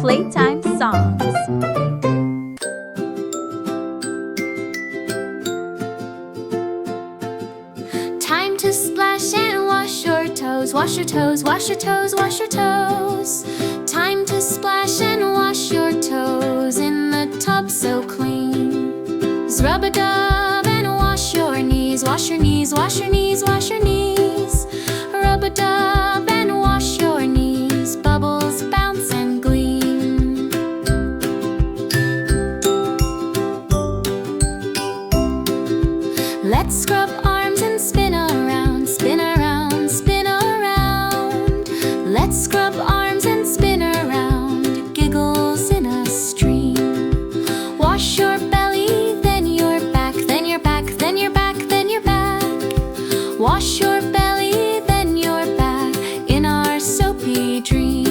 Playtime songs. Time to splash and wash your toes. Wash your toes, wash your toes, wash your toes. Time to splash and wash your toes in the tub so clean. Rub-a-dub and wash your knees. Wash your knees, wash your knees, wash your knees. Rub-a-dub and wash your knees. Bubbles bounce and gleam. Let's scrub arms and spin around, spin around, spin around. Let's scrub arms and spin around, giggles in a stream. Wash your belly, then your back, then your back, then your back, then your back. Wash your belly, then your back, in our soapy dream.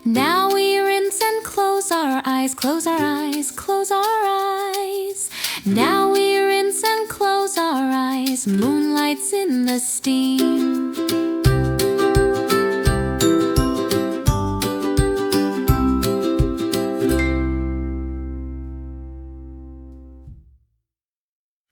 Now we rinse and close our eyes, close our eyes, close our eyes. Now we rinse and close our eyes, moonlight's in the steam.